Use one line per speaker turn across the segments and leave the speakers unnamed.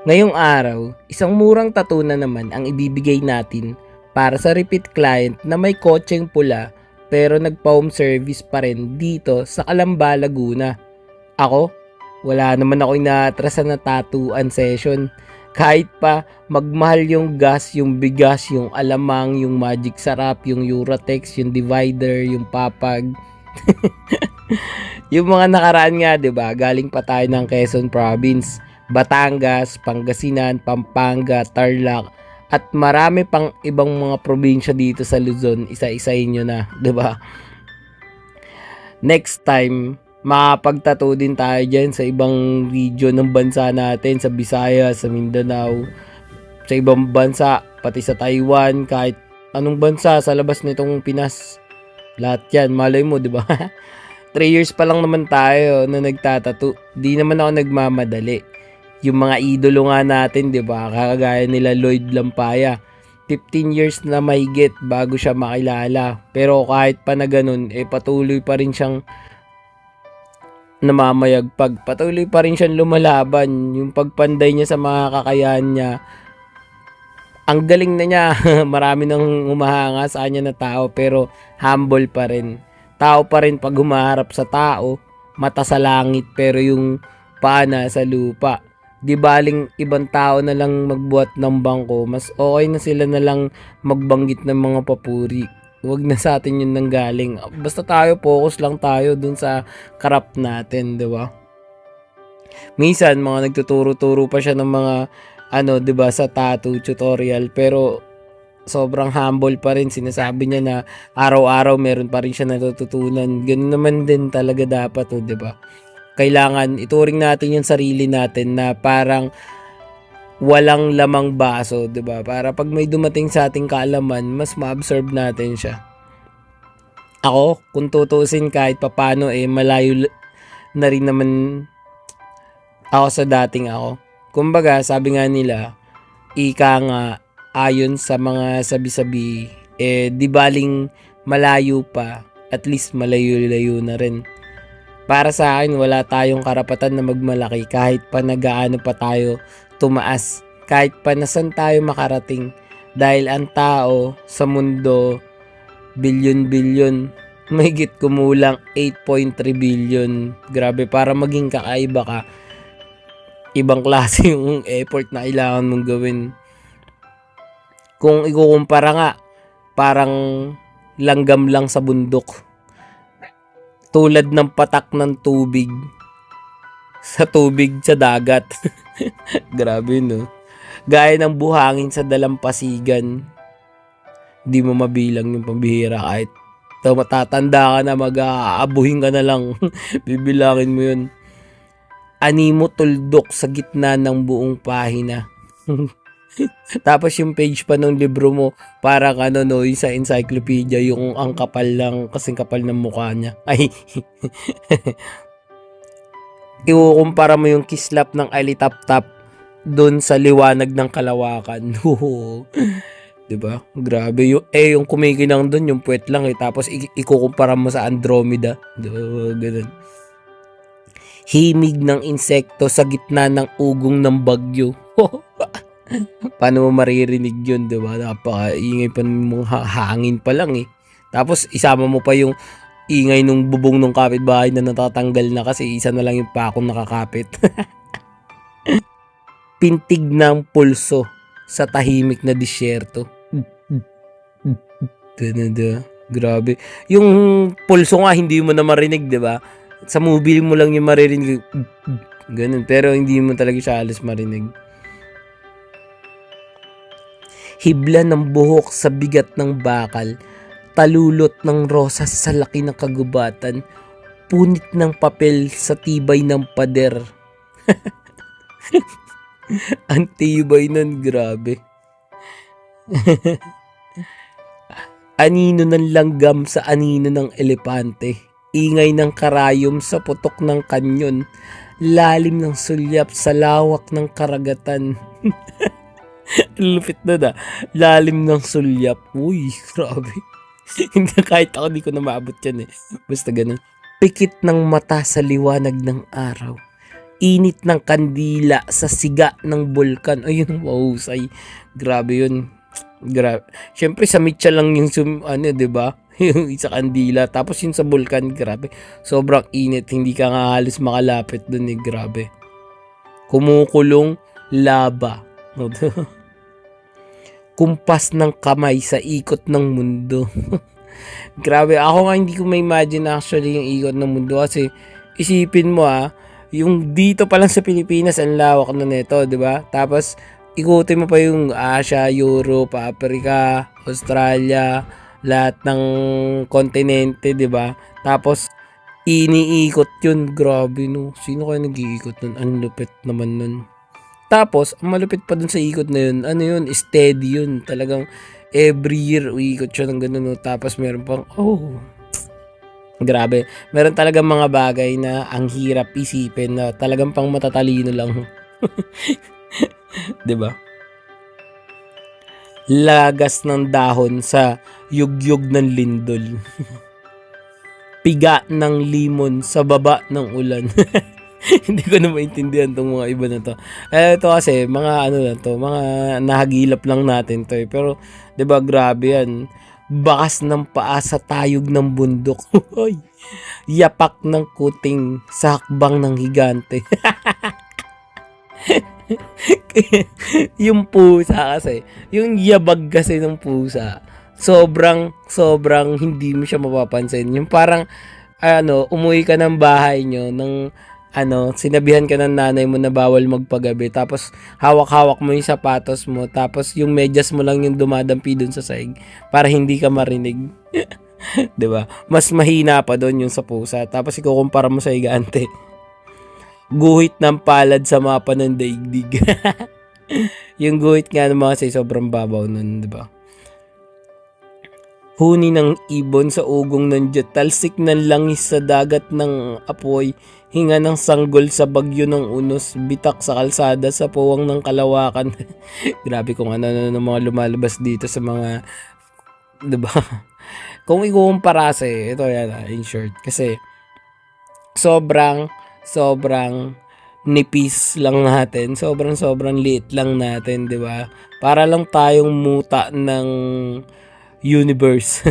Ngayong araw, isang murang tattoo na naman ang ibibigay natin para sa repeat client na may kotseng pula pero nagpa-home service pa rin dito sa Calamba, Laguna. Ako, wala naman ako inaatrasan na tattooan session. Kahit pa magmahal yung gas, yung bigas, yung alamang, yung magic sarap, yung Uratex, yung divider, yung papag. Yung mga nakaraan nga, 'di ba? Galing pa tayo ng Quezon Province, Batangas, Pangasinan, Pampanga, Tarlac at marami pang ibang mga probinsya dito sa Luzon. Isa-isahin nyo na, 'di ba? Next time, makapagtato din tayo dyan sa ibang region ng bansa natin, sa Visayas, sa Mindanao, sa ibang bansa, pati sa Taiwan, kahit anong bansa sa labas nitong Pinas. Lahat yan, malay mo, di ba? 3 years pa lang naman tayo na nagtatato. Di naman ako nagmamadali. Yung mga idolo nga natin, di ba? Kagaya nila Lloyd Lampaya. 15 years na mahigit bago siya makilala. Pero kahit pa na ganun, patuloy pa rin siyang namamayagpag. Patuloy pa rin siyang lumalaban. Yung pagpanday niya sa mga kakayahan niya, ang galing na niya. Marami nang humahanga sa kanya na tao, pero humble pa rin. Tao pa rin pag humaharap sa tao, mata sa langit pero yung paa sa lupa. Di baling ibang tao na lang magbuhat ng bangko, mas okay na sila na lang magbanggit ng mga papuri. Huwag na sa atin yun nanggaling. Basta tayo, focus lang tayo dun sa karap natin, di ba? Minsan, mga nagtuturo-turo pa siya ng mga, di ba, sa tattoo tutorial, pero sobrang humble pa rin. Sinasabi niya na araw-araw meron pa rin siya natututunan. Ganun naman din talaga dapat, di ba? Kailangan ituring natin yung sarili natin na parang walang lamang baso, di ba? Para pag may dumating sa ating kaalaman, mas ma-absorb natin siya. Ako, kung tutusin kahit papano, malayo na rin naman ako sa dating ako. Kumbaga, sabi nga nila, ika nga, ayon sa mga sabi-sabi, di baling malayo pa, at least malayo-layo na rin. Para sa akin, wala tayong karapatan na magmalaki kahit pa nagaano pa tayo tumaas, kahit pa nasan tayo makarating. Dahil ang tao sa mundo, bilyon-bilyon, mahigit kumulang 8.3 billion. Grabe, para maging kakaiba ka, ibang klase yung effort na kailangan mong gawin. Kung ikukumpara nga, parang langgam lang sa bundok. Tulad ng patak ng tubig sa tubig sa dagat. Grabe, no? Gaya ng buhangin sa dalampasigan. Di mo mabilang yung pambihira. Kahit matatanda ka na, mag-aabuhin ka na lang. Bibilangin mo yun. Animo tuldok sa gitna ng buong pahina. Tapos yung page pa ng libro mo, parang yung sa encyclopedia, yung ang kapal lang, kasing kapal ng mukha niya. Ay, ikukumpara mo yung kislap ng alitap-tap doon sa liwanag ng kalawakan. Diba? Grabe. Yung kumikinang doon, yung puwet lang Tapos ikukumpara mo sa Andromeda. Diba? Ganun. Himig ng insekto sa gitna ng ugong ng bagyo. Paano mo maririnig yun, diba? Napaka-ingay pa ng hangin pa lang Tapos isama mo pa yung ingay nung bubong ng kapitbahay na natatanggal na kasi isa na lang yung pakong nakakapit. Pintig ng pulso sa tahimik na disyerto. Ganun, diba? Grabe. Yung pulso nga hindi mo na marinig, diba? Sa movie mo lang yung maririnig. Ganun. Pero hindi mo talaga siya halos marinig. Hibla ng buhok sa bigat ng bakal, talulot ng rosas sa laki ng kagubatan, punit ng papel sa tibay ng pader. Ang tibay nun, grabe. Anino ng langgam sa anino ng elepante, ingay ng karayom sa putok ng kanyon, lalim ng sulyap sa lawak ng karagatan. Lupit na lalim ng sulyap. Uy, grabe. Kahit ako di ko na maabot yan Basta ganun. Pikit ng mata sa liwanag ng araw. init ng kandila sa siga ng bulkan. Ayun, mahusay. Grabe yun. Grabe. Siyempre sa mitya lang yung 'di ba? Yung sa kandila, tapos yung sa bulkan, grabe. Sobrang init, hindi ka nga halos makalapit dun grabe. Kumukulong lava. Kumpas ng kamay sa ikot ng mundo. Grabe, ako nga hindi ko ma-imagine actually yung ikot ng mundo kasi isipin mo yung dito pa lang sa Pilipinas ang lawak na nito, 'di ba? Tapos ikutin mo pa yung Asia, Europe, Africa, Australia, lahat ng kontinente, 'di ba? Tapos iniikot 'yun, grabe no. Sino kaya nag-iikot nun? Ang lupit naman nun. Tapos, ang malupit pa dun sa ikot na yun, ano yun, steady yun. Talagang every year uikot siya ng ganun, no? Tapos meron pang, grabe. Meron talagang mga bagay na ang hirap isipin na talagang pang matatalino lang. 'Di ba? Lagas ng dahon sa yugyug ng lindol. Piga ng limon sa baba ng ulan. Hindi ko na maintindihan tong mga iba na to. Ito kasi, mga mga nahagilap lang natin to Pero, 'di ba grabe yan. Bakas ng paa sa tayog ng bundok. Yapak ng kuting sa hakbang ng higante. Yung pusa kasi, yung yabag kasi ng pusa, sobrang hindi mo siya mapapansin. Yung parang, umuwi ka ng bahay nyo, sinabihan ka ng nanay mo na bawal magpagabi, tapos hawak-hawak mo yung sapatos mo, tapos yung medyas mo lang yung dumadampi dun sa sahig para hindi ka marinig. 'Di ba? Mas mahina pa doon yung sa pusa, tapos ikukumpara mo sa higante. Guhit ng palad sa mapa ng daigdig. Yung guhit nga ng mga sobrang babaw nun, 'di ba? Huni ng ibon sa ugong ng jet, talsik ng langis sa dagat ng apoy, hinga ng sanggol sa bagyo ng unos, bitak sa kalsada sa puwang ng kalawakan. Grabe kung ano ng mga lumalabas dito sa mga, 'di ba? Kung ikukumpara ito yan, in short, kasi sobrang nipis lang natin, sobrang liit lang natin, 'di ba? Para lang tayong muta ng universe.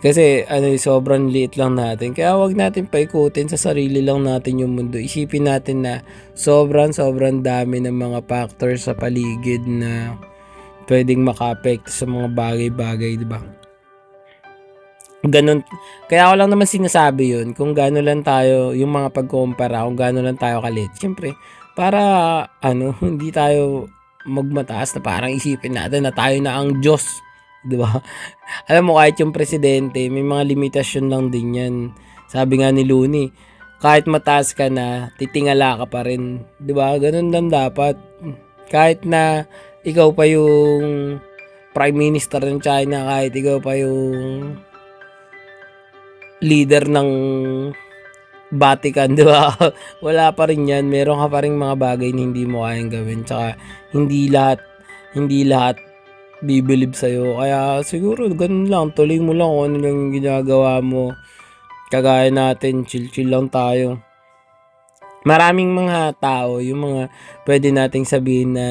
Kasi sobrang liit lang natin. Kaya wag natin paikutin, sa sarili lang natin yung mundo. Isipin natin na sobrang dami ng mga factors sa paligid na pwedeng maka-apekto sa mga bagay-bagay, 'di ba? Ganun. Kaya ako lang naman sinasabi yun, kung gano'n lang tayo, yung mga pagkumpara, kung gano'n lang tayo kalit. Siyempre, para hindi tayo magmataas na parang isipin natin na tayo na ang Diyos, 'di ba? Alam mo, kahit yung presidente, may mga limitasyon lang din 'yan. Sabi nga ni Looney, kahit mataas ka na, titingala ka pa rin, 'di ba? Ganun lang dapat. Kahit na ikaw pa yung Prime Minister ng China, kahit ikaw pa yung leader ng Vatican, 'di ba? Wala pa rin 'yan. Meron ka pa ring mga bagay na hindi mo kayang gawin. Tsaka hindi lahat bibilib sa iyo. Kaya siguro ganun lang, tuloy mo lang kung ano lang yung ginagawa mo. Kagaya natin, chill lang tayo. Maraming mga tao, yung mga pwede nating sabihin na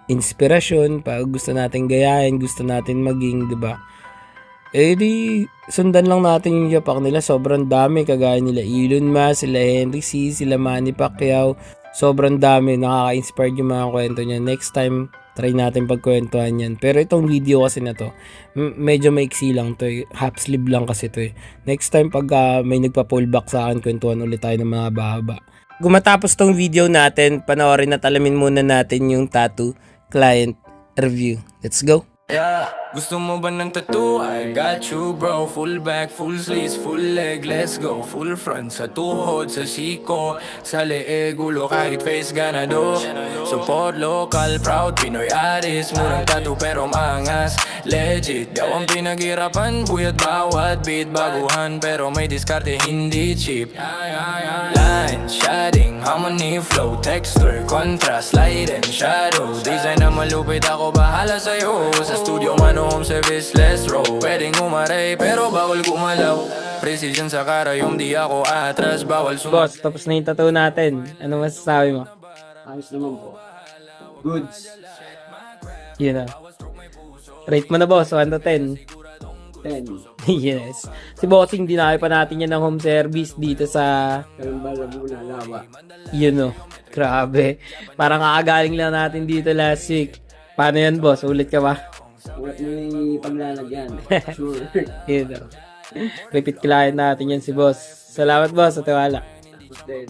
inspirasyon, pag gusto nating gayahin, gusto natin maging, 'di ba? Di sundan lang natin yung yapak nila. Sobrang dami, kagaya nila Elon Musk, sila Henry C, sila Manny Pacquiao. Sobrang dami, nakaka-inspired yung mga kwento niya. Next time, try natin pagkwentuhan yan. Pero itong video kasi na to, medyo maiksi lang to, half sleeve lang kasi to. Next time pag may nagpa-pullback sa akin, kwentuhan ulit tayo ng mga bahaba. Kung matapos tong video natin, panoorin at alamin muna natin yung tattoo client review. Let's go!
Yeah, gusto mo ba ng tattoo? I got you bro. Full back, full sleeves, full leg, let's go. Full front, sa tuhod, sa siko, sa leeg, ulo kahit face ganado. Support local, proud Pinoy artist. Murang tattoo pero maangas, legit. Daw ang pinaghirapan, buyat bawat beat. Baguhan pero may diskarte, hindi cheap. Line, shading, harmony, flow, texture, contrast, light and shadow. Design na malupit, ako bahala sa'yo. Sa studio man, home service, let's roll. Pwedeng umaray pero bawal gumalaw. Precision sa karayom, di ako atras. Bawal
Boss, tapos na yung tattoo natin. Ano masasabi mo?
Ayos naman po. Goods.
Yun na. Rate mo na boss, 1 to 10.
10.
Yes. Si Bossing, dinami pa natin yan ng home service dito sa,
Kalamba, Laguna, Lawa.
yun o. Grabe. Parang kakagaling lang natin dito last week. Paano yan boss? Ulit ka ba?
Ulat mo yung paglalagyan. Sure.
Yun o. Repeat client natin yan si boss. Salamat boss sa tiwala.
Then,